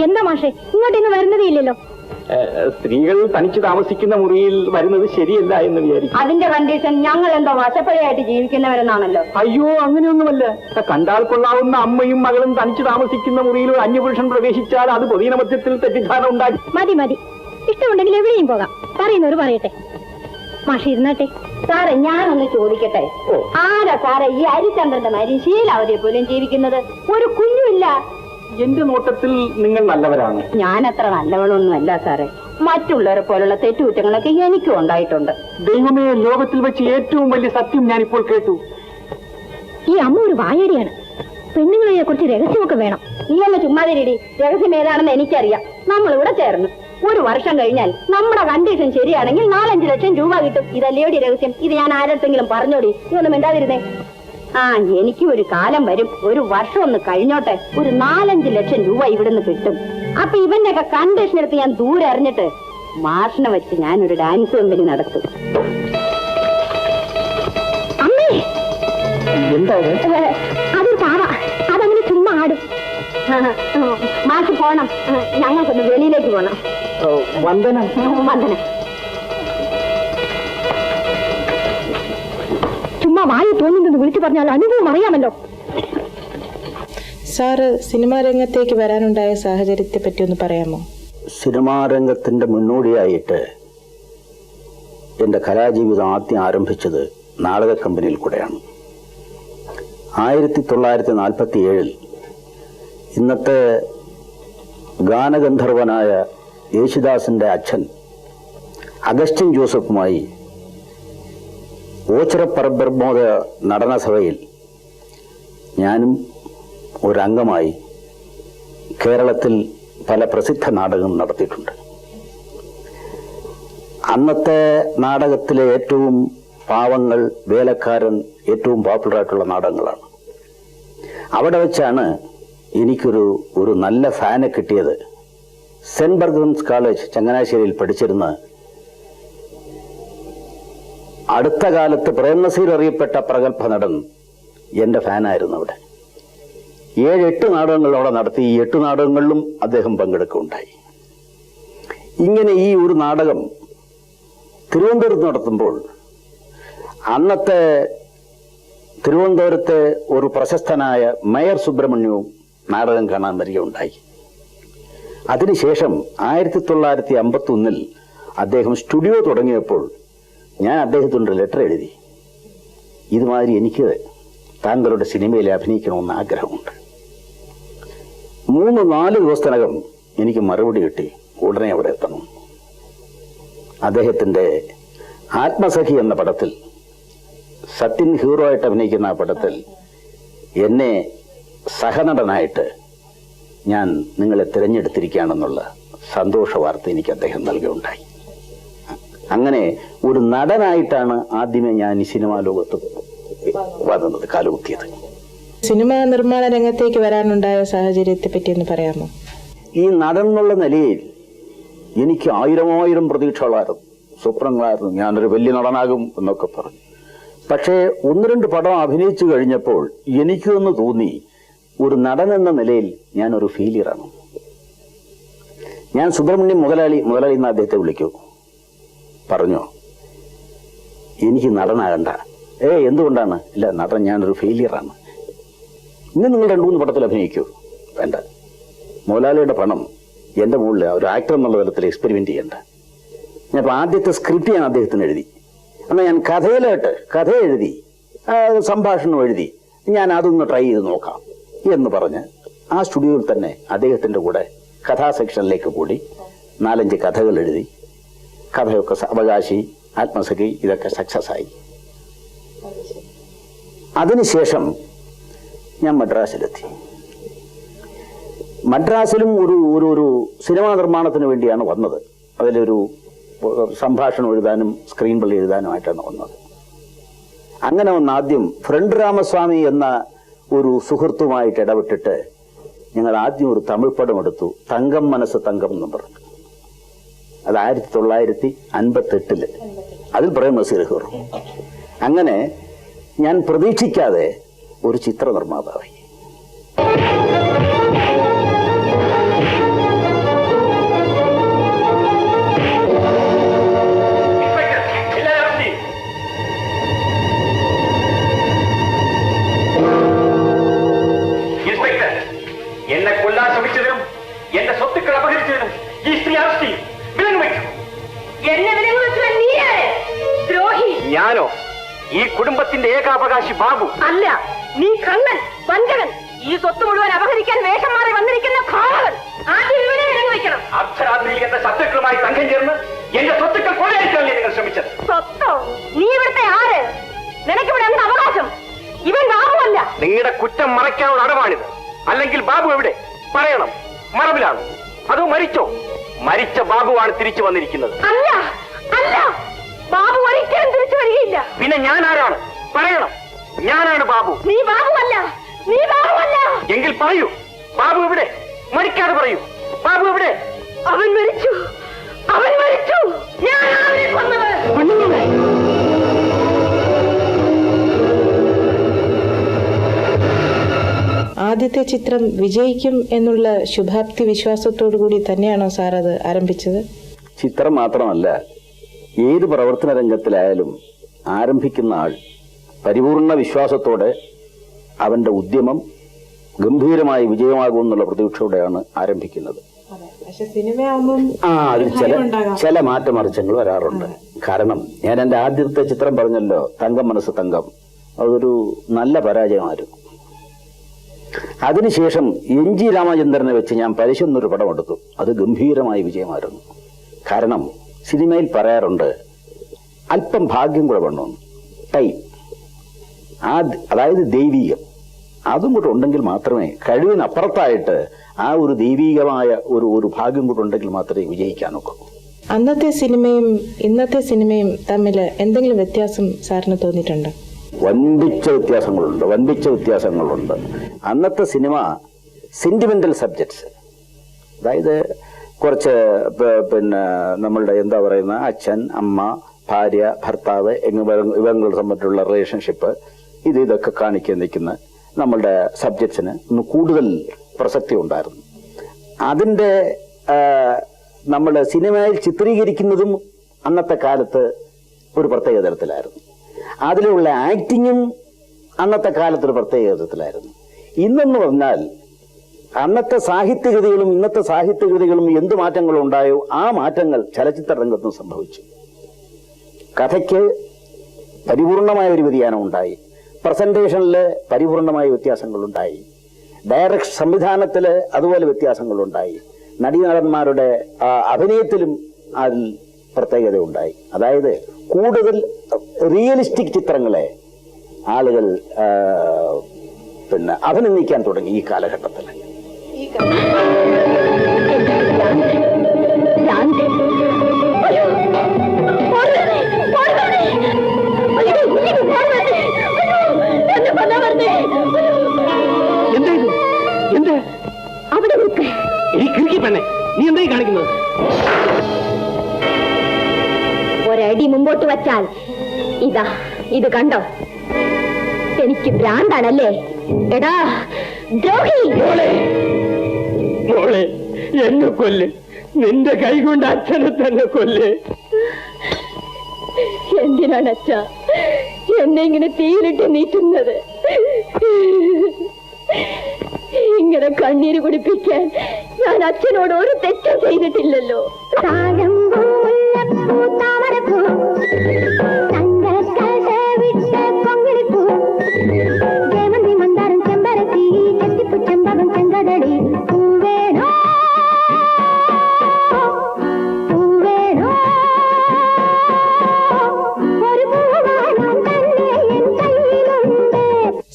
എന്താ മാഷെ ഇങ്ങോട്ട് ഇന്ന് വരുന്നതേ ഇല്ലല്ലോ? സ്ത്രീകൾ തനിച്ച് താമസിക്കുന്ന മുറിയിൽ വരുന്നത് ശരിയല്ല എന്ന് വിചാരിക്കും. അതിന്റെ കണ്ടീഷൻ ഞങ്ങൾ എന്തോ വശപ്പഴയായിട്ട് ജീവിക്കുന്നവരെന്നാണല്ലോ. അയ്യോ, അങ്ങനെയൊന്നുമല്ല. കണ്ടാൽ കൊള്ളാവുന്ന അമ്മയും മകളും തനിച്ച് താമസിക്കുന്ന മുറിയിൽ ഒരു അന്യപുരുഷൻ പ്രവേശിച്ചാൽ അത് പൊതുജനമധ്യത്തിൽ തെറ്റിദ്ധാരണ ഉണ്ടാക്കി. മതി മതി, ഇഷ്ടമുണ്ടെങ്കിൽ എവിടെയും പോകാം. പറയുന്നവർ പറയട്ടെ. മാഷി ഇരുന്നാട്ടെ. സാറേ, ഞാനൊന്ന് ചോദിക്കട്ടെ, ആരാ സാറേ ഈ ഹരിചന്ദ്രന്റെ മാതിരി ശീലാവതിയെ പോലും ജീവിക്കുന്നത്? ഒരു കുഞ്ഞുമില്ല. എന്റെ നോട്ടത്തിൽ നിങ്ങൾ നല്ലവരാണ്. ഞാൻ അത്ര നല്ലവളൊന്നുമല്ല സാറേ. മറ്റുള്ളവരെ പോലുള്ള തെറ്റുകുറ്റങ്ങളൊക്കെ എനിക്കും ഉണ്ടായിട്ടുണ്ട്. ദൈവമേ, ലോകത്തിൽ വെച്ച് ഏറ്റവും വലിയ സത്യം ഞാനിപ്പോൾ കേട്ടു. ഈ അമ്മ ഒരു വായടിയാണ്. പെണ്ണുങ്ങളെ കുറിച്ച് രഹസ്യമൊക്കെ വേണം. നീയൊന്ന് ചുമ്മാതിരിടി. രഹസ്യം ഏതാണെന്ന് എനിക്കറിയാം. നമ്മളിവിടെ ചേർന്നു. ഒരു വർഷം കഴിഞ്ഞാൽ നമ്മുടെ കണ്ടീഷൻ ശരിയാണെങ്കിൽ 4-5 ലക്ഷം രൂപ കിട്ടും. ഇതല്ലേടി രഹസ്യം? ഇത് ഞാൻ ആരടുത്തെങ്കിലും പറഞ്ഞോടി? ഇതൊന്നും മിണ്ടാതിരുന്നേ. എനിക്ക് ഒരു കാലം വരും, ഒരു വർഷം ഒന്ന് കഴിഞ്ഞോട്ടെ, ഒരു 4-5 ലക്ഷം രൂപ ഇവിടുന്ന് കിട്ടും. അപ്പൊ ഇവന്റെയൊക്കെ കണ്ടീഷൻ എടുത്ത് ഞാൻ ദൂരെ അറിഞ്ഞിട്ട് മാഷിനെ വെച്ച് ഞാനൊരു ഡാൻസ് കമ്പനി നടത്തും. അമ്മേ, അതൊരു പാവ. അതങ്ങനെ ചുമ്മാ ആടും. മാഷ് പോണം, ഞങ്ങൾക്കൊന്ന് വെളിയിലേക്ക് പോണം. വന്ദനം. വന്ദനം. ചുമ്മാ വായി തോന്നുന്നത് വിളിച്ചു പറഞ്ഞാൽ അനുഭവം അറിയാമല്ലോ. സാറ് സിനിമാ രംഗത്തേക്ക് വരാനുണ്ടായ സാഹചര്യത്തെ പറ്റി ഒന്ന് പറയാമോ? സിനിമാ രംഗത്തിന്റെ മുന്നോടിയായിട്ട് എൻ്റെ കലാജീവിതം ആദ്യം ആരംഭിച്ചത് നാടക കമ്പനിയിൽ കൂടെയാണ്. 1947 ഇന്നത്തെ ഗാനഗന്ധർവനായ യേശുദാസിന്റെ അച്ഛൻ അഗസ്റ്റിൻ ജോസഫുമായി ഓച്ചിറപ്പറബ്രഹ്മോദ നടനസഭയിൽ ഞാനും ഒരംഗമായി കേരളത്തിൽ പല പ്രസിദ്ധ നാടകങ്ങൾ നടത്തിയിട്ടുണ്ട്. അന്നത്തെ നാടകത്തിലെ ഏറ്റവും പാവങ്ങൾ, വേലക്കാരൻ ഏറ്റവും പോപ്പുലറായിട്ടുള്ള നാടകങ്ങളാണ്. അവിടെ വെച്ചാണ് എനിക്കൊരു നല്ല ഫാനെ കിട്ടിയത്. സെന്റ് ബർഗൻസ് കോളേജ് ചങ്ങനാശ്ശേരിയിൽ പഠിച്ചിരുന്ന അടുത്ത കാലത്ത് പ്രേം നസീർ അറിയപ്പെട്ട പ്രഗത്ഭ നടൻ എൻ്റെ ഫാനായിരുന്നു. അവിടെ 7-8 നാടകങ്ങൾ അവിടെ നടത്തി. ഈ 8 നാടകങ്ങളിലും അദ്ദേഹം പങ്കെടുക്കുകയുണ്ടായി. ഇങ്ങനെ ഈ ഒരു നാടകം തിരുവനന്തപുരത്ത് നടത്തുമ്പോൾ അന്നത്തെ തിരുവനന്തപുരത്തെ ഒരു പ്രശസ്തനായ മേയർ സുബ്രഹ്മണ്യവും നാടകം കാണാൻ വരികയുണ്ടായി. അതിനുശേഷം 1951 അദ്ദേഹം സ്റ്റുഡിയോ തുടങ്ങിയപ്പോൾ ഞാൻ അദ്ദേഹത്തിനൊരു ലെറ്റർ എഴുതി. ഇതുമാതിരി എനിക്ക് താങ്കളുടെ സിനിമയിൽ അഭിനയിക്കണമെന്ന് ആഗ്രഹമുണ്ട്. 3-4 ദിവസത്തിനകം എനിക്ക് മറുപടി കിട്ടി. ഉടനെ അവിടെ എത്തണം. അദ്ദേഹത്തിൻ്റെ ആത്മസഖി എന്ന പടത്തിൽ, സത്യൻ ഹീറോ ആയിട്ട് അഭിനയിക്കുന്ന ആ പടത്തിൽ എന്നെ സഹനടനായിട്ട് ഞാൻ നിങ്ങളെ തിരഞ്ഞെടുത്തിരിക്കുകയാണെന്നുള്ള സന്തോഷ വാർത്ത എനിക്ക് അദ്ദേഹം നൽകുകയുണ്ടായി. അങ്ങനെ ഒരു നടനായിട്ടാണ് ആദ്യമേ ഞാൻ ഈ സിനിമാ ലോകത്ത് വന്നത്, കാലുകുത്തിയത്. സിനിമാ നിർമ്മാണ രംഗത്തേക്ക് വരാനുണ്ടായ സാഹചര്യത്തെ പറ്റി ഒന്ന് പറയാമോ? ഈ നടൻ എന്നുള്ള നിലയിൽ എനിക്ക് 1000 പ്രതീക്ഷകളായിരുന്നു, സ്വപ്നങ്ങളായിരുന്നു. ഞാനൊരു വലിയ നടനാകും എന്നൊക്കെ പറഞ്ഞു. പക്ഷേ 1-2 പടം അഭിനയിച്ചു കഴിഞ്ഞപ്പോൾ എനിക്കൊന്ന് തോന്നി, ഒരു നടൻ എന്ന നിലയിൽ ഞാനൊരു ഫെയിലിയറാണ്. ഞാൻ സുബ്രഹ്മണ്യം മുതലാളി എന്ന് അദ്ദേഹത്തെ വിളിക്കൂ. പറഞ്ഞു, എനിക്ക് നടനാകണ്ട. എന്തുകൊണ്ടാണ്? ഇല്ല, നടൻ ഞാനൊരു ഫെയിലിയറാണ്. ഇന്ന് നിങ്ങൾ 2-3 പടത്തിൽ അഭിനയിക്കൂ. വേണ്ട, മുതലാളിയുടെ പണം എൻ്റെ മുകളിൽ ഒരു ആക്ടർ എന്നുള്ള തലത്തിൽ എക്സ്പെരിമെന്റ് ചെയ്യണ്ട. ഞാൻ ഇപ്പോൾ ആദ്യത്തെ സ്ക്രിപ്റ്റ് ഞാൻ അദ്ദേഹത്തിന് എഴുതി. എന്നാൽ ഞാൻ കഥ എഴുതി, സംഭാഷണം എഴുതി, ഞാൻ അതൊന്ന് ട്രൈ ചെയ്ത് നോക്കാം എന്ന് പറഞ്ഞ് ആ സ്റ്റുഡിയോയിൽ തന്നെ അദ്ദേഹത്തിൻ്റെ കൂടെ കഥാ സെക്ഷനിലേക്ക് കൂടി 4-5 കഥകൾ എഴുതി. കഥയൊക്കെ അവകാശി, ആത്മസഖി ഇതൊക്കെ സക്സസ് ആയി. അതിനുശേഷം ഞാൻ മദ്രാസിലെത്തി. മദ്രാസിലും ഒരു സിനിമാ നിർമ്മാണത്തിന് വേണ്ടിയാണ് വന്നത്. അതിലൊരു സംഭാഷണം എഴുതാനും സ്ക്രീൻ പ്ലേ എഴുതാനുമായിട്ടാണ് വന്നത്. അങ്ങനെ ആദ്യം ഫ്രണ്ട് രാമസ്വാമി എന്ന ഒരു സുഹൃത്തുമായിട്ട് ഇടപെട്ടിട്ട് ഞങ്ങൾ ആദ്യം ഒരു തമിഴ് പടം എടുത്തു, തങ്കം മനസ്സ് തങ്കം എന്ന് പറഞ്ഞു. അത് 1958 അതിൽ പ്രേം നസീർ ഹീറോ. അങ്ങനെ ഞാൻ പ്രതീക്ഷിക്കാതെ ഒരു ചിത്ര നിർമ്മാതാവായി. എന്നെ കൊല്ലാൻ ശ്രമിച്ചതിനും എന്റെ സ്വത്തുക്കൾ അപഹരിച്ചതിനും ഈ സ്ത്രീ അറസ്റ്റ് ചെയ്യും. വിലങ്ങ് വയ്ക്കും. ദ്രോഹി. ഞാനോ? ഈ കുടുംബത്തിന്റെ ഏകാവകാശി ബാബു അല്ല, നീ കള്ളൻ, വഞ്ചകൻ, ഈ സ്വത്ത് മുഴുവൻ അപഹരിക്കാൻ വേഷം മാറി വന്നിരിക്കുന്ന ഘാതകൻ. ആദ്യം ഇവനെ വിലങ്ങ് വയ്ക്കണം. അർദ്ധരാത്രിയിൽ എന്റെ ശത്രുക്കളുമായി സംഘം ചേർന്ന് എന്റെ സ്വത്തുക്കൾ കൊള്ളയടിക്കാനല്ലേ നിങ്ങൾ ശ്രമിച്ചത്? സ്വത്തോ? നീ ഇവിടുത്തെ ആര്? നിനക്കിവിടെ എന്ത് അവകാശം? ഇവൻ ബാബുവല്ല. നിങ്ങളുടെ കുറ്റം മറയ്ക്കാനുള്ള അടവാണിത്. അല്ലെങ്കിൽ ബാബു എവിടെ? പറയണം. മറവിലാണ് അതോ മരിച്ചോ? മരിച്ച ബാബുവാണ് തിരിച്ചു വന്നിരിക്കുന്നത്. അല്ല, അല്ല, ബാബു ഒരിക്കലും തിരിച്ചു വരികയില്ല. പിന്നെ ഞാൻ ആരാണ്? പറയണം. ഞാനാണ് ബാബു. നീ ബാബുവല്ല, നീ ബാബുവല്ല. എങ്കിൽ പറയൂ, ബാബു എവിടെ? മരിക്കാതെ പറയൂ, ബാബു എവിടെ? അവൻ മരിച്ചു, അവൻ മരിച്ചു. ഞാൻ അവനെ കൊന്നത്. ആദ്യത്തെ ചിത്രം വിജയിക്കും എന്നുള്ള ശുഭാപ്തി വിശ്വാസത്തോടു കൂടി തന്നെയാണോ സാർ അത് ആരംഭിച്ചത്? ചിത്രം മാത്രമല്ല, ഏത് പ്രവർത്തന രംഗത്തിലായാലും ആരംഭിക്കുന്ന ആൾ പരിപൂർണ വിശ്വാസത്തോടെ അവന്റെ ഉദ്യമം ഗംഭീരമായ വിജയമാകുമെന്നുള്ള പ്രതീക്ഷയോടെയാണ് ആരംഭിക്കുന്നത്. അതിൽ ചില മാറ്റമറിച്ചങ്ങൾ വരാറുണ്ട്. കാരണം ഞാൻ എന്റെ ആദ്യത്തെ ചിത്രം പറഞ്ഞല്ലോ, തങ്കം മനസ്സ് തങ്കം, അതൊരു നല്ല പരാജയമായിരുന്നു. അതിനുശേഷം NG രാമചന്ദ്രനെ വെച്ച് ഞാൻ പരിശുന്നൊരു പടം എടുത്തു. അത് ഗംഭീരമായ വിജയമായിരുന്നു. കാരണം സിനിമയിൽ പറയാറുണ്ട്, അല്പം ഭാഗ്യം കൂടെ വേണമെന്ന്. ടൈം, അതായത് ദൈവീകം, അതും കൂടെ ഉണ്ടെങ്കിൽ മാത്രമേ, കഴിവിനപ്പുറത്തായിട്ട് ആ ഒരു ദൈവീകമായ ഒരു ഭാഗ്യം കൂടെ ഉണ്ടെങ്കിൽ മാത്രമേ വിജയിക്കാനൊക്കൂ. അന്നത്തെ സിനിമയും ഇന്നത്തെ സിനിമയും തമ്മിൽ എന്തെങ്കിലും വ്യത്യാസം സാറിന് തോന്നിയിട്ടുണ്ടോ? വൻപിച്ച വ്യത്യാസങ്ങളുണ്ട്. അന്നത്തെ സിനിമ സെന്റിമെന്റൽ സബ്ജക്ട്സ്, അതായത് കുറച്ച് പിന്നെ നമ്മളുടെ എന്താ പറയുന്ന അച്ഛൻ, അമ്മ, ഭാര്യ, ഭർത്താവ് ഇവങ്ങൾ തമ്മിലുള്ള റിലേഷൻഷിപ്പ്, ഇതൊക്കെ കാണിക്കാൻ നിൽക്കുന്ന നമ്മളുടെ സബ്ജക്ട്സിന് ഒന്ന് കൂടുതൽ പ്രസക്തി ഉണ്ടായിരുന്നു. അതിൻ്റെ നമ്മൾ സിനിമയിൽ ചിത്രീകരിക്കുന്നതും അന്നത്തെ കാലത്ത് ഒരു പ്രത്യേക തരത്തിലായിരുന്നു. അതിലുള്ള ആക്ടിങ്ങും അന്നത്തെ കാലത്തൊരു പ്രത്യേക തരത്തിലായിരുന്നു. ഇന്നെന്ന് പറഞ്ഞാൽ അന്നത്തെ സാഹിത്യകൃതികളും ഇന്നത്തെ സാഹിത്യകൃതികളും എന്ത് മാറ്റങ്ങളുണ്ടായോ ആ മാറ്റങ്ങൾ ചലച്ചിത്ര രംഗത്തും സംഭവിച്ചു. കഥയ്ക്ക് പരിപൂർണമായ ഒരു വ്യതിയാനം ഉണ്ടായി, പ്രസന്റേഷനിൽ പരിപൂർണമായ വ്യത്യാസങ്ങളുണ്ടായി, ഡയറക്ഷൻ സംവിധാനത്തിൽ അതുപോലെ വ്യത്യാസങ്ങളുണ്ടായി, നടീനടന്മാരുടെ അഭിനയത്തിലും അതിൽ പ്രത്യേകത ഉണ്ടായി. അതായത് കൂടുതൽ റിയലിസ്റ്റിക് ചിത്രങ്ങളെ ആളുകൾ പിന്നെ അഭിനന്ദിക്കാൻ തുടങ്ങി ഈ കാലഘട്ടത്തിൽ. ഒരടി മുമ്പോട്ട് വച്ചാൽ ഇത് കണ്ടോ? എനിക്ക് ഭ്രാന്താണല്ലേ? എടാ ദ്രോഹി! മോളെ, എന്നെ കൊല്ല്, നിന്റെ കൈ കൊണ്ട് അച്ഛനെ തന്നെ കൊല്ല്. എന്തിനാണ് അച്ഛ എന്നെ ഇങ്ങനെ തീയിലിട്ട് നീറ്റുന്നത്? ഇങ്ങനെ കണ്ണീര് കുടിപ്പിക്കാൻ ഞാൻ അച്ഛനോട് ഒരു തെറ്റും ചെയ്തിട്ടില്ലല്ലോ.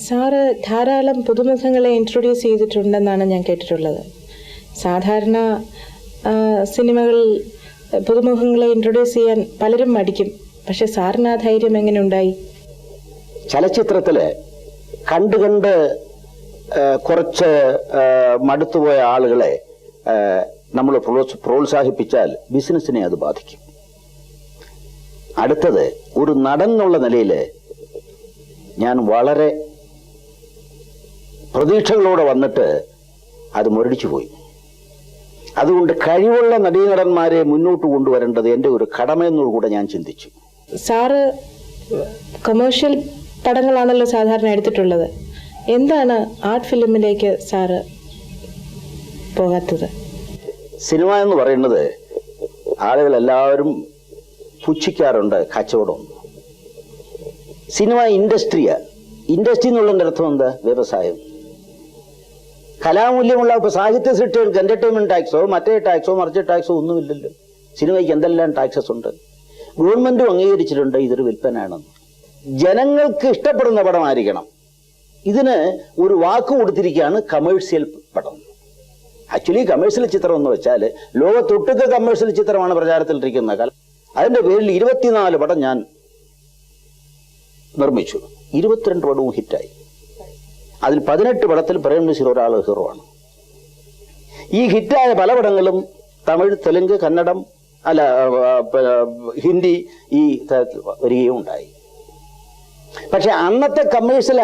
സാറ് ധാരാളം പുതുമുഖങ്ങളെ ഇൻട്രൊഡ്യൂസ് ചെയ്തിട്ടുണ്ടെന്നാണ് ഞാൻ കേട്ടിട്ടുള്ളത്. സാധാരണ സിനിമകളിൽ പുതുമുഖങ്ങളെ ഇൻട്രൊഡ്യൂസ് ചെയ്യാൻ പലരും മടിക്കും. പക്ഷെ സാറിന് ആ ധൈര്യം എങ്ങനെ ഉണ്ടായി? ചലച്ചിത്രത്തില് കണ്ട് കുറച്ച് മടുത്തുപോയ ആളുകളെ നമ്മൾ പ്രോത്സാഹിപ്പിച്ചാൽ ബിസിനസിനെ അത് ബാധിക്കും. അടുത്തത്, ഒരു നടൻ എന്നുള്ള നിലയിൽ ഞാൻ വളരെ പ്രതീക്ഷകളോടെ വന്നിട്ട് അത് മുരടിച്ചു പോയി. അതുകൊണ്ട് കഴിവുള്ള നടീനടന്മാരെ മുന്നോട്ട് കൊണ്ടുവരേണ്ടത് എൻ്റെ ഒരു കടമയെന്നുകൂടെ ഞാൻ ചിന്തിച്ചു. സാറ് കൊമേഴ്ഷ്യൽ പടങ്ങളാണല്ലോ സാധാരണ എടുത്തിട്ടുള്ളത്. എന്താണ് ആർട്ട് ഫിലിമിലേക്ക് സാറ് പോകാത്തത്? സിനിമ എന്ന് പറയുന്നത് ആളുകൾ എല്ലാവരും പുച്ഛിക്കാറുണ്ട് കച്ചവടം. സിനിമ ഇൻഡസ്ട്രിയാ. ഇൻഡസ്ട്രി എന്നുള്ളതിൻ്റെ അർത്ഥം എന്താ? വ്യവസായം. കലാമൂല്യമുള്ള ഇപ്പൊ സാഹിത്യ സൃഷ്ടികൾക്ക് എന്റർടൈൻമെന്റ് ടാക്സോ മറ്റേ ടാക്സോ മറിച്ച ടാക്സോ ഒന്നുമില്ലല്ലോ. സിനിമയ്ക്ക് എന്തെല്ലാം ടാക്സസ് ഉണ്ട്. ഗവൺമെന്റും അംഗീകരിച്ചിട്ടുണ്ട് ഇതൊരു വിൽപ്പനയാണെന്ന്. ജനങ്ങൾക്ക് ഇഷ്ടപ്പെടുന്ന പടമായിരിക്കണം. ഇതിന് ഒരു വാക്ക് കൊടുത്തിരിക്കുകയാണ് കമേഴ്സ്യൽ പടം. ആക്ച്വലി കമേഴ്സ്യൽ ചിത്രം എന്ന് വെച്ചാൽ ലോകത്തൊട്ടുക്ക് കമേഴ്സ്യൽ ചിത്രമാണ് പ്രചാരത്തിലിരിക്കുന്ന കാലം. അതിന്റെ പേരിൽ 24 പടം ഞാൻ നിർമ്മിച്ചു. 22 പടവും ഹിറ്റായി. അതിൽ 18 പടത്തിൽ പ്രേം നസീർ ഒരാൾ ഹീറോ ആണ്. ഈ ഹിറ്റായ പല പടങ്ങളും തമിഴ്, തെലുങ്ക്, കന്നഡം ഹിന്ദി ഈ തരത്തിൽ വരികയും ഉണ്ടായി. പക്ഷെ അന്നത്തെ കമേഴ്സ്യൽ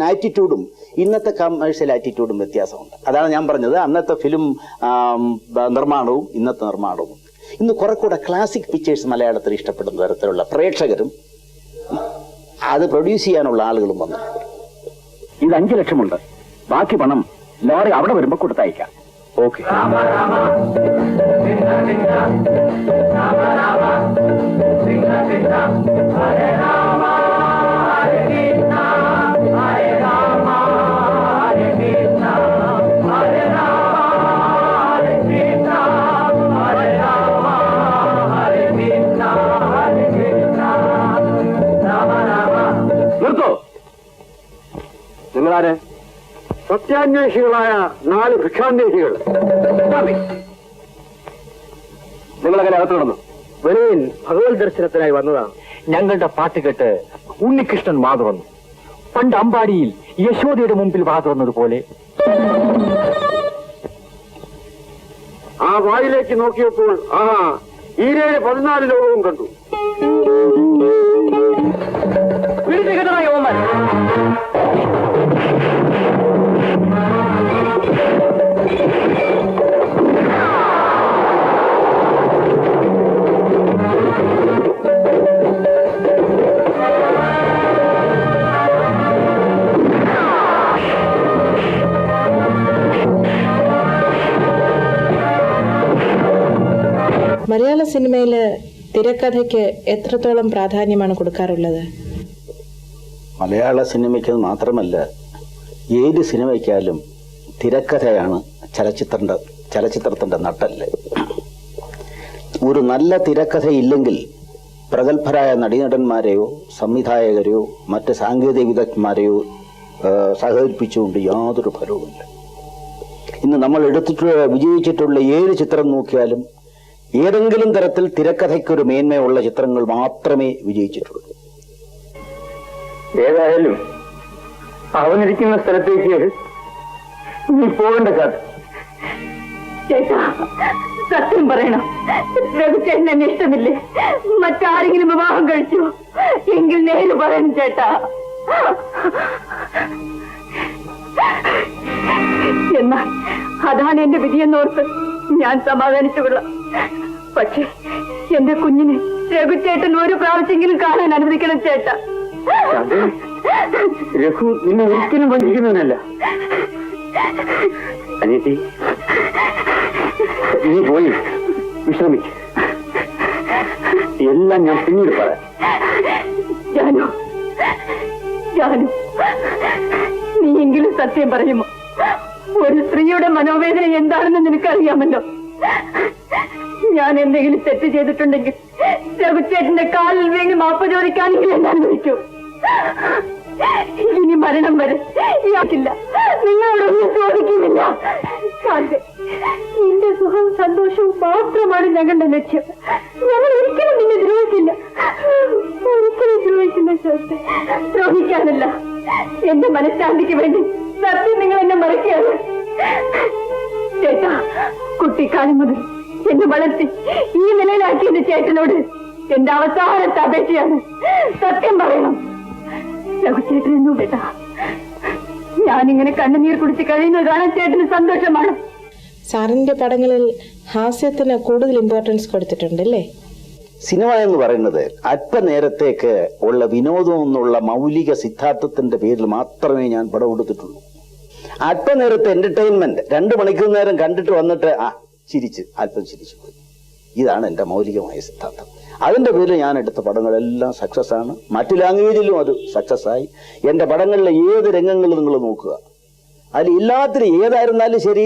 ആറ്റിറ്റ്യൂഡും ഇന്നത്തെ കമേഴ്സ്യൽ ആറ്റിറ്റ്യൂഡും വ്യത്യാസമുണ്ട്. അതാണ് ഞാൻ പറഞ്ഞത്, അന്നത്തെ ഫിലിം നിർമ്മാണവും ഇന്നത്തെ നിർമ്മാണവും. ഇന്ന് കുറെ കൂടെ ക്ലാസിക് പിക്ചേഴ്സ് മലയാളത്തിൽ ഇഷ്ടപ്പെടുന്ന തരത്തിലുള്ള പ്രേക്ഷകരും അത് പ്രൊഡ്യൂസ് ചെയ്യാനുള്ള ആളുകളും വന്നിട്ടുണ്ട്. ഇത് 5 ലക്ഷമുണ്ട്. ബാക്കി പണം ലോറി അവിടെ വരുമ്പോ കൊടുത്തയക്കാം. ഓക്കെ. നിർത്തോ. നിങ്ങളാര്? സത്യാന്വേഷികളായ 4 ഭിക്ഷാന്വേഷികൾ. നിങ്ങളങ്ങനെ അകത്ത് കിടന്നു. വെളിയിൽ ഭഗവത് ദർശനത്തിനായി വന്നതാണ്. ഞങ്ങളുടെ പാട്ട് കേട്ട് ഉണ്ണികൃഷ്ണൻ വാതു വന്നു. പണ്ട് അമ്പാടിയിൽ യശോദയുടെ മുമ്പിൽ വാതു വന്നതുപോലെ. ആ വായിലേക്ക് നോക്കിയപ്പോൾ ഈ 14 ലോകവും കണ്ടു. മലയാള സിനിമയില് തിരക്കഥയ്ക്ക് എത്രത്തോളം പ്രാധാന്യമാണ് കൊടുക്കാറുള്ളത്? മലയാള സിനിമയ്ക്ക് മാത്രമല്ല, ഏത് സിനിമയ്ക്കാലും തിരക്കഥയാണ് ചലച്ചിത്രത്തിന്റെ നട്ടല്. ഒരു നല്ല തിരക്കഥ ഇല്ലെങ്കിൽ പ്രഗത്ഭരായ നടീനടന്മാരെയോ സംവിധായകരെയോ മറ്റ് സാങ്കേതിക വിദഗ്ധന്മാരെയോ സഹകരിപ്പിച്ചുകൊണ്ട് യാതൊരു ഫലവുമില്ല. ഇന്ന് നമ്മൾ വിജയിച്ചിട്ടുള്ള ഏത് ചിത്രം നോക്കിയാലും ഏതെങ്കിലും തരത്തിൽ തിരക്കഥയ്ക്കൊരു മേന്മയുള്ള ചിത്രങ്ങൾ മാത്രമേ വിജയിച്ചിട്ടുള്ളൂ. ഏതായാലും അവനിരിക്കുന്ന സ്ഥലത്തേക്ക് നീ പോകേണ്ട കാര്യം. ചേട്ടാ, സത്യം പറയണം. രഘുചേട്ടൻ എന്നെ ഇഷ്ടമില്ലേ? മറ്റാരെങ്കിലും വിവാഹം കഴിച്ചു എങ്കിൽ നേര് പറയണം ചേട്ടാ. എന്നാൽ അതാണ് എന്റെ വിധിയെന്നോർത്ത് ഞാൻ സമാധാനിച്ചുകൊള്ളാം. പക്ഷെ എന്റെ കുഞ്ഞിനെ രഘുചേട്ടൻ ഒരു പ്രാവശ്യമെങ്കിലും കാണാൻ അനുവദിക്കണം ചേട്ടാ. രഘു നിന്നെ ഒരിക്കലും വഞ്ചിക്കുന്നവനല്ല. അനിയത്തി, നീ പോയി വിശ്രമിക്കും. എല്ലാം ഞാൻ പിന്നീട് പറയാം. ജാനു, നീ എങ്കിലും സത്യം പറയുമോ? ഒരു സ്ത്രീയുടെ മനോവേദന എന്താണെന്ന് നിനക്കറിയാമല്ലോ. ഞാൻ എന്തെങ്കിലും തെറ്റ് ചെയ്തിട്ടുണ്ടെങ്കിൽ രഘുചേട്ടന്റെ കാലിൽ വീണ് മാപ്പ് ചോദിക്കാനെങ്കിലും എന്നെ അനുവദിക്കൂ. ഇനി മരണം വരെ യാക്കില്ല, നിങ്ങളോടൊന്നും ചോദിക്കുന്നില്ല. നിന്റെ സുഖവും സന്തോഷവും മാത്രമാണ് ഞങ്ങളുടെ ലക്ഷ്യം. ഞങ്ങൾ ഒരിക്കലും നിന്നെ ദ്രോഹിക്കില്ല, ഒരിക്കലും ദ്രോഹിക്കില്ല. ദ്രോഹിക്കാനല്ല, എന്റെ മനഃശാന്തിക്ക് വേണ്ടി സത്യം നിങ്ങൾ എന്നെ മറക്കുകയാണ്. ചേട്ടാ, കുട്ടിക്കാലം മുതൽ എന്നെ വളർത്തി ഈ നിലയിലാക്കി എന്റെ ചേട്ടനോട് എന്റെ അവസാനത്തെ അപേക്ഷയാണ്. സത്യം പറയണം. രഘുചേട്ടനെന്നോ ചേട്ടാ, ഞാനിങ്ങനെ കണ്ണുനീർ കുടിച്ച് കഴിയുന്നത് കാണാൻ ചേട്ടന് സന്തോഷമാണ്. സാറിന്റെ പടങ്ങളിൽ ഹാസ്യത്തിന് കൂടുതൽ ഇമ്പോർട്ടൻസ് കൊടുത്തിട്ടുണ്ടല്ലേ? സിനിമ എന്ന് പറയുന്നത് അല്പനേരത്തേക്ക് ഉള്ള വിനോദം എന്നുള്ള മൗലിക സിദ്ധാന്തത്തിന്റെ പേരിൽ മാത്രമേ ഞാൻ പടം എടുത്തിട്ടുള്ളൂ. അല്പനേരത്തെ എന്റർടൈൻമെന്റ്, 2 മണിക്കൂർ നേരം കണ്ടിട്ട് വന്നിട്ട് ചിരിച്ച് അല്പം ചിരിച്ചു പോയി. ഇതാണ് എന്റെ മൗലികമായ സിദ്ധാന്തം. അതിന്റെ പേരിൽ ഞാൻ എടുത്ത പടങ്ങളെല്ലാം സക്സസ് ആണ്. മറ്റു ലാംഗ്വേജിലും അത് സക്സസ് ആയി. എന്റെ പടങ്ങളിലെ ഏത് രംഗങ്ങളും നിങ്ങൾ നോക്കുക, അതിൽ എല്ലാത്തിനും ഏതായിരുന്നാലും ശരി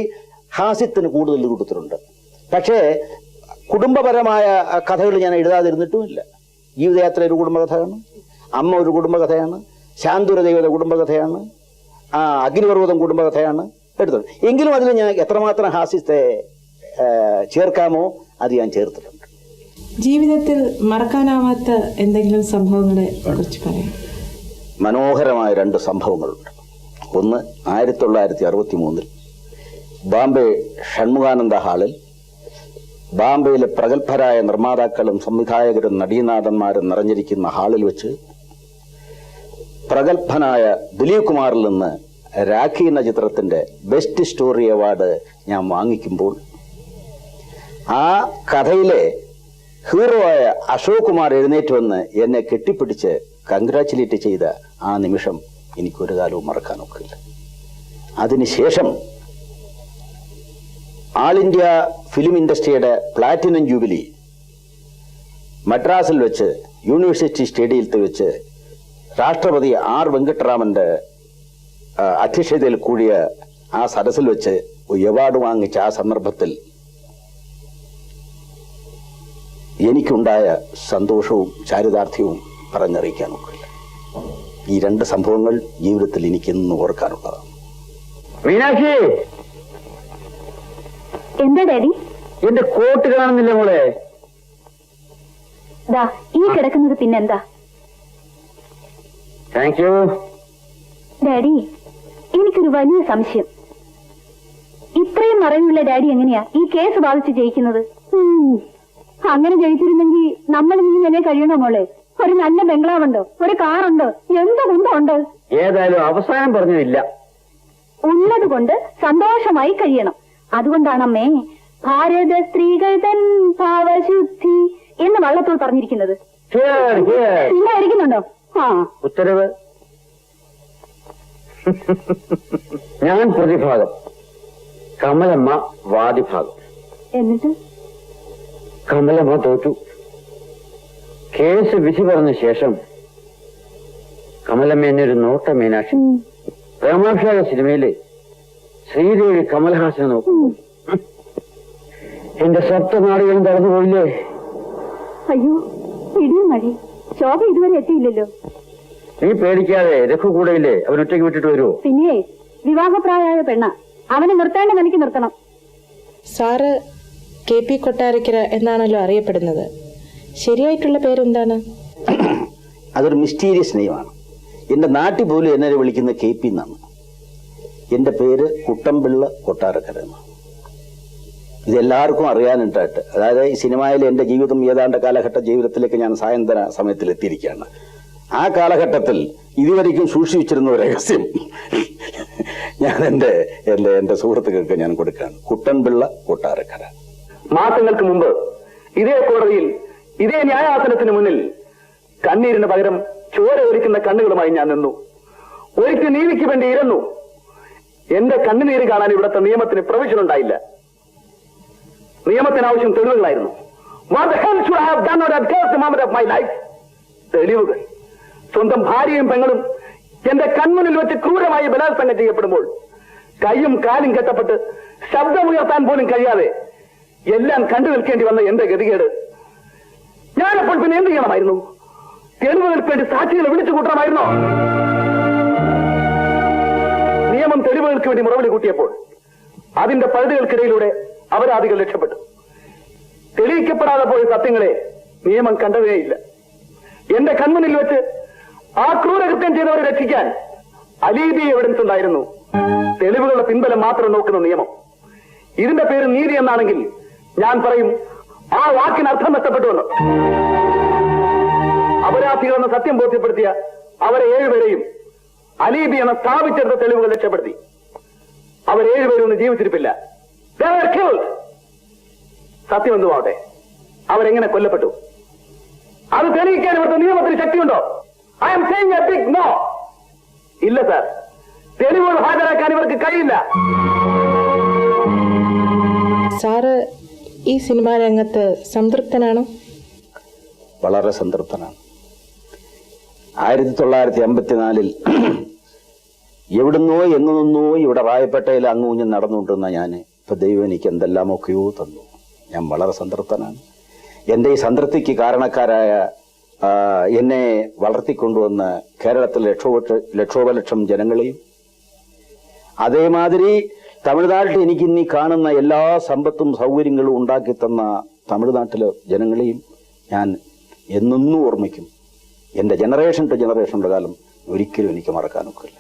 ഹാസ്യത്തിന് കൂടുതൽ കൊടുത്തിട്ടുണ്ട്. പക്ഷേ കുടുംബപരമായ കഥകൾ ഞാൻ എഴുതാതിരുന്നിട്ടുമില്ല. ജീവിതയാത്ര ഒരു കുടുംബകഥയാണ്, അമ്മ ഒരു കുടുംബകഥയാണ്, ശാന്തുരദേവത കുടുംബകഥയാണ്, അഗ്നിപർവ്വതം കുടുംബകഥയാണ് എടുത്തത്. എങ്കിലും അതിൽ ഞാൻ എത്രമാത്രം ഹാസ്യത്തെ ചേർക്കാമോ അത് ഞാൻ ചേർത്തിട്ടുണ്ട്. ജീവിതത്തിൽ മറക്കാനാവാത്ത എന്തെങ്കിലും സംഭവങ്ങളെ കുറിച്ച് പറയാം. മനോഹരമായ 2 സംഭവങ്ങളുണ്ട്. ഒന്ന് 1963 ബാംബെ ഷൺമുഖാനന്ദ ഹാളിൽ ബാംബെയിലെ പ്രഗത്ഭരായ നിർമ്മാതാക്കളും സംവിധായകരും നടീനാഥന്മാരും നിറഞ്ഞിരിക്കുന്ന ഹാളിൽ വെച്ച് പ്രഗത്ഭനായ ദിലീപ് കുമാറിൽ നിന്ന് രാഖി എന്ന ചിത്രത്തിന്റെ ബെസ്റ്റ് സ്റ്റോറി അവാർഡ് ഞാൻ വാങ്ങിക്കുമ്പോൾ ആ കഥയിലെ ഹീറോ ആയ അശോക് കുമാർ എഴുന്നേറ്റ് വന്ന് എന്നെ കെട്ടിപ്പിടിച്ച് കൺഗ്രാറ്റുലേറ്റ് ചെയ്ത ആ നിമിഷം എനിക്കൊരു കാലവും മറക്കാനൊക്കില്ല. അതിനുശേഷം ആൾ ഇന്ത്യ ഫിലിം ഇൻഡസ്ട്രിയുടെ പ്ലാറ്റിനം ജൂബിലി മദ്രാസിൽ വെച്ച് യൂണിവേഴ്സിറ്റി സ്റ്റേഡിയത്തിൽ വെച്ച് രാഷ്ട്രപതി ആർ വെങ്കട്ടരാമന്റെ അധ്യക്ഷതയിൽ കൂടിയ ആ സദസ്സിൽ വെച്ച് അവാർഡ് വാങ്ങിച്ച ആ സന്ദർഭത്തിൽ എനിക്കുണ്ടായ സന്തോഷവും ചാരിതാർത്ഥ്യവും പറഞ്ഞറിയിക്കാനൊക്കില്ല. ഈ 2 സംഭവങ്ങൾ ജീവിതത്തിൽ എനിക്കെന്നും ഓർക്കാനുള്ളതാണ്. മീനാക്ഷി, എന്താ ഡാഡി? എന്റെ കോട്ട് കാണുന്നില്ല മോളെ. ഈ കിടക്കുന്നത് പിന്നെന്താ? Thank you daddy. എനിക്കൊരു വലിയ സംശയം. ഇത്രയും മറവിയുള്ള ഡാഡി എങ്ങനെയാ ഈ കേസ് ബാധിച്ച് ജയിക്കുന്നത്? അങ്ങനെ ജയിച്ചിരുന്നെങ്കിൽ നമ്മൾ ഇനി തന്നെ കഴിയണോ മോളെ? ഒരു നല്ല ബംഗ്ലാവുണ്ടോ, ഒരു കാറുണ്ടോ, എന്തുകൊണ്ടോ? ഏതായാലും അവസാനം പറഞ്ഞതില്ല. ഉള്ളത് കൊണ്ട് സന്തോഷമായി കഴിയണം. അതുകൊണ്ടാണ് അമ്മേ ഭാരത സ്ത്രീകൾ തൻ ഭാവശുദ്ധി എന്ന് വള്ളത്തോൾ പറഞ്ഞിരിക്കുന്നത്. നിങ്ങൾ ഇരിക്കുന്നുണ്ടോ? ഉത്തരവ്. ഞാൻ പ്രതിഭാഗം, കമലമ്മ വാദിഭാഗം. എന്നിട്ട് കമലമ്മ തോറ്റു. കേസ് വിധി പറഞ്ഞ ശേഷം കമലമ്മ എന്നെ ഒരു നോട്ട മീനാക്ഷി. പ്രേമാഭിഷേക സിനിമയില് ശ്രീദേവി കമൽഹാസനെ നോക്കൂ. എന്റെ സപ്തനാടുകളും തടന്നു പോയില്ലേ? അയ്യോ, ഇടിയും മഴ. ശോഭ ഇതുവരെ എത്തിയില്ലല്ലോ. നീ പേടിക്കാതെ, രഘു കൂടെയില്ലേ? അവനൊറ്റയ്ക്ക് വിട്ടിട്ട് വരുമോ? പിന്നെ വിവാഹപ്രായമായ പെണ്ണ, അവനെ നിർത്തേണ്ട നിലയ്ക്ക് നിർത്തണം. സാറ് KP കൊട്ടാരക്കര എന്നാണല്ലോ അറിയപ്പെടുന്നത്. ശരിയായിട്ടുള്ള പേരെന്താണ്? അതൊരു മിസ്റ്റീരിയസ് നെയിമാണ്. എന്റെ നാട്ടിൽ പോലും എന്നെ വിളിക്കുന്ന KP എന്നാണ്. എന്റെ പേര് കുട്ടമ്പിള്ള കൊട്ടാരക്കര എന്നാണ്. ഇതെല്ലാവർക്കും അറിയാനിട്ടായിട്ട്, അതായത് ഈ സിനിമയിൽ എന്റെ ജീവിതം ഏതാണ്ട് കാലഘട്ട ജീവിതത്തിലേക്ക് ഞാൻ സായന്തന സമയത്തിൽ എത്തിയിരിക്കുകയാണ്. ആ കാലഘട്ടത്തിൽ ഇതുവരെയ്ക്കും സൂക്ഷിച്ചിരുന്ന ഒരു രഹസ്യം ഞാൻ എന്റെ സുഹൃത്തുക്കൾക്ക് ഞാൻ കൊടുക്കുകയാണ്. കുട്ടൻപിള്ള കൊട്ടാരക്കര. മാസങ്ങൾക്ക് മുമ്പ് ഇതേ കോടതിയിൽ ഇതേ ന്യായാസനത്തിന് മുന്നിൽ കണ്ണീരിന് പകരം ചോര ഒലിക്കുന്ന കണ്ണുകളുമായി ഞാൻ നിന്നു. ഒരിക്കൽ നീതിക്ക് വേണ്ടി ഇരുന്നു. എന്റെ കണ്ണുനീര് കാണാൻ ഇവിടുത്തെ നിയമത്തിന് പ്രൊവിഷൻ ഉണ്ടായില്ല. നിയമത്തിനാവശ്യം തെളിവുകളായിരുന്നു. തെളിവുകൾ. സ്വന്തം ഭാര്യയും പെങ്ങളും എന്റെ കൺമുന്നിൽ വെച്ച് ക്രൂരമായി ബലാത്സംഗം ചെയ്യപ്പെടുമ്പോൾ കൈയും കാലും കെട്ടപ്പെട്ട് ശബ്ദമുയർത്താൻ പോലും കഴിയാതെ എല്ലാം കണ്ടു നിൽക്കേണ്ടി വന്ന എന്റെ ഗതികേട് ഞാനപ്പോൾ പിന്നെ എന്ത് ചെയ്യണമായിരുന്നു? തെളിവുകൾക്ക് വേണ്ടി സാക്ഷികളെ വിളിച്ചു കൂട്ടണമായിരുന്നോ? നിയമം തെളിവുകൾക്ക് വേണ്ടി മുറവിളി കൂട്ടിയപ്പോൾ അതിന്റെ പഴുതുകൾക്കിടയിലൂടെ അപരാധികൾ രക്ഷപ്പെട്ടു. തെളിയിക്കപ്പെടാതെ പോയ സത്യങ്ങളെ നിയമം കണ്ടതേയില്ല. എന്റെ കൺമുന്നിൽ വെച്ച് ആ ക്രൂരകൃത്യം ചെയ്തവരെ രക്ഷിക്കാൻ അലീബി എവിഡൻസ് ഉണ്ടായിരുന്നു. തെളിവുകളുടെ പിൻബലം മാത്രം നോക്കുന്ന നിയമം. ഇതിന്റെ പേര് നീതി എന്നാണെങ്കിൽ ഞാൻ പറയും ആ വാക്കിന് അർത്ഥം നഷ്ടപ്പെട്ടുവെന്ന്. അപരാധികളെന്ന് സത്യം ബോധ്യപ്പെടുത്തിയ അവരെ 7 പേരെയും അലീബി എന്ന സ്ഥാപിച്ചെടുത്ത തെളിവുകൾ രക്ഷപ്പെടുത്തി. അവർ 7 പേരും ഒന്നും ജീവിച്ചിരിപ്പില്ല. സത്യം എന്തുമാവട്ടെ, അവരെങ്ങനെ കൊല്ലപ്പെട്ടു അത് തെളിയിക്കാൻ ഇവിടുത്തെ നിയമത്തിന് ശക്തിയുണ്ടോ? I am saying a big no. ഇല്ല സാർ, തെളിവുകൾ ഹാജരാക്കാൻ ഇവർക്ക് കഴിയില്ല. സാറ് ഈ സിനിമാ രംഗത്ത് സംതൃപ്തനാണോ? വളരെ സംതൃപ്തനാണ്. 1954 എവിടുന്നോ എന്നു നിന്നോ ഇവിടെ റായപ്പെട്ടയിൽ അങ്ങൂഞ്ഞ് നടന്നുകൊണ്ടിരുന്ന ഞാൻ ഇപ്പൊ ദൈവം എനിക്ക് എന്തെല്ലാമൊക്കെയോ തന്നു. ഞാൻ വളരെ സംതൃപ്തനാണ്. എൻ്റെ ഈ സംതൃപ്തിക്ക് കാരണക്കാരായ എന്നെ വളർത്തിക്കൊണ്ടുവന്ന കേരളത്തിലെ ലക്ഷോപലക്ഷം ജനങ്ങളെയും, അതേമാതിരി തമിഴ്നാട്ടിൽ എനിക്ക് ഇനി കാണുന്ന എല്ലാ സമ്പത്തും സൗകര്യങ്ങളും ഉണ്ടാക്കി തന്ന തമിഴ്നാട്ടിലെ ജനങ്ങളെയും ഞാൻ എന്നും ഓർമ്മിക്കും. എൻ്റെ ജനറേഷൻ ടു ജനറേഷൻ്റെ കാലം ഒരിക്കലും എനിക്ക് മറക്കാനൊക്കില്ല.